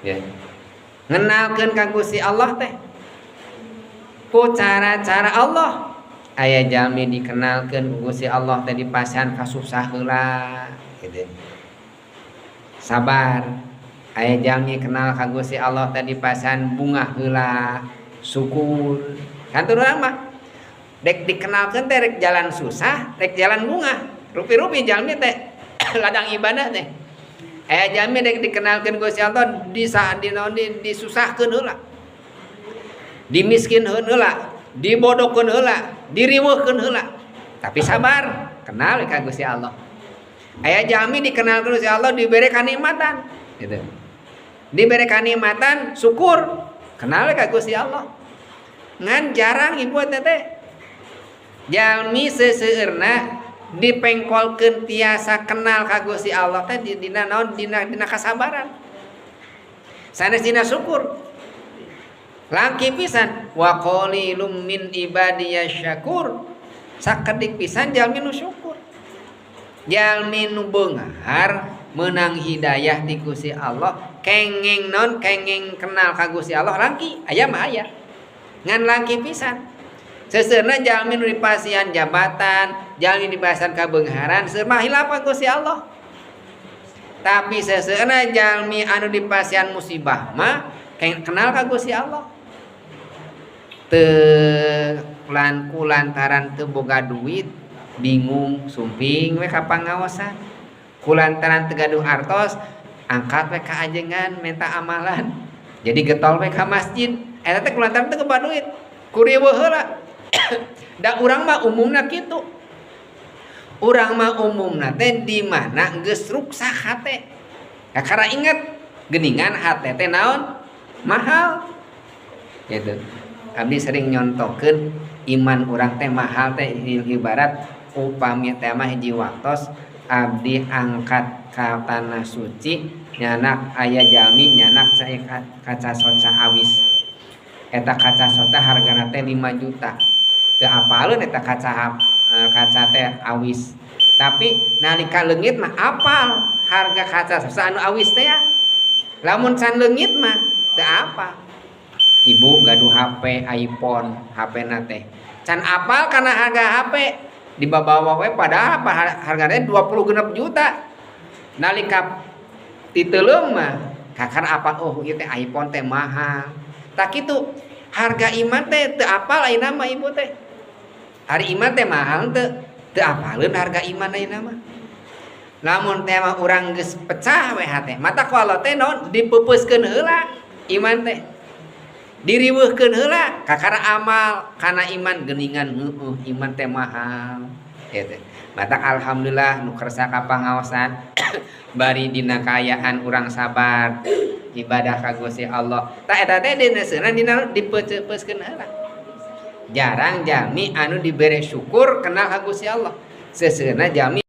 ya. Ngenalkeun ka Gusti Allah teh ku cara-cara Allah. Aya jalmi dikenalkeun ku Gusti Allah teh dipasehan kasusah heula gitu. Sabar. Aya jalmi kenal ka Gusti Allah teh dipasehan bunga heula, syukur. Kantor urang mah dek dikenalkeun teh rek jalan susah, rek jalan bunga. Rupi-rupi jalmi teh ladang ibadah teh. Aya jalmi dek dikenalkeun Gusti Allah disusahkeun heula. Dimiskinkeun heula, dibodohkeun heula, diriweuhkeun heula. Tapi sabar, kenal ka Gusti Allah. Aya jalmi dikenalkeun Gusti Allah dibere kanikmatan, gitu. Dibere kanikmatan, syukur, kenal ka Gusti Allah. Ngan jarang ibu teh jalmi seseueurna dipengkolkeun tiasa kenal ka Gusti Allah teh dina naon dina kasabaran. Sanes dina syukur. Langki pisan wa qalilum min ibadiyasy syakur. Sakedik pisan jalmi nu syukur. Jalmi nu beunghar meunang hidayah ti Gusti Allah, kengeng kenal ka Gusti Allah langki, aya mah aya. Ngan langki pisan. Seseueurna jalmi nu dipasihan jabatan, jalmi dipasihan kabeungharan, seueur mah hilap ka Gusti Allah. Tapi seseueurna jalmi anu dipasihan musibah mah kenal ka Gusti Allah. Kulantaran teu boga duit, bingung, sumping we ka pangaosan. Kulantaran teu gaduh artos, angkat we ka ajengan minta amalan. Jadi getol we ka masjid. Eta teh kulantaran teu boga duit. Kuriweuh heula. Da urang mah umumna kitu. Urang mah umumna teh di mana geus ruksak hate. Kakara inget geuningan hate teh naon? Mahal. Gitu. Abdi sering nyontokeun iman urang teh mahal teh ibarat upami teh mah hiji waktos abdi angkat ka tanah suci nyanak aya jalmi nyanak cai kaca soca awis. Eta kaca soca hargana teh 5 juta. Teu apaleun eta kaca teh awis. Tapi nalika leungit mah apal harga kaca soca anu awis teh ya. Lamun can leungit mah teu apal. Ibu gaduh HP iPhone, HP nate. Can apal karena harga HP dibawa we padahal harganya 26 juta. Nalika titeuleum mah kakar apa oh ieu teh iPhone teh mahal. Tak kitu harga iman teh teu apal ayeuna mah ibu teh. Hari iman teh mahal teu apaleun harga iman ayeuna mah. Lamun teh mah urang geus pecah we hate, mata ku Allah teh naon dipeupuskeun heula iman teh. Diriweuhkeun heula kakara amal kana iman geuningan heueuh iman teh mahal eta. Mata alhamdulillah nu kersa ka pangaosan bari dina kaayaan urang sabar ibadah ka Gusti Allah. Ta eta teh dina seunna dina dipeuceupkeun heula. Jarang jalmi anu dibere syukur kenal ka Gusti Allah. Seseueurna jalmi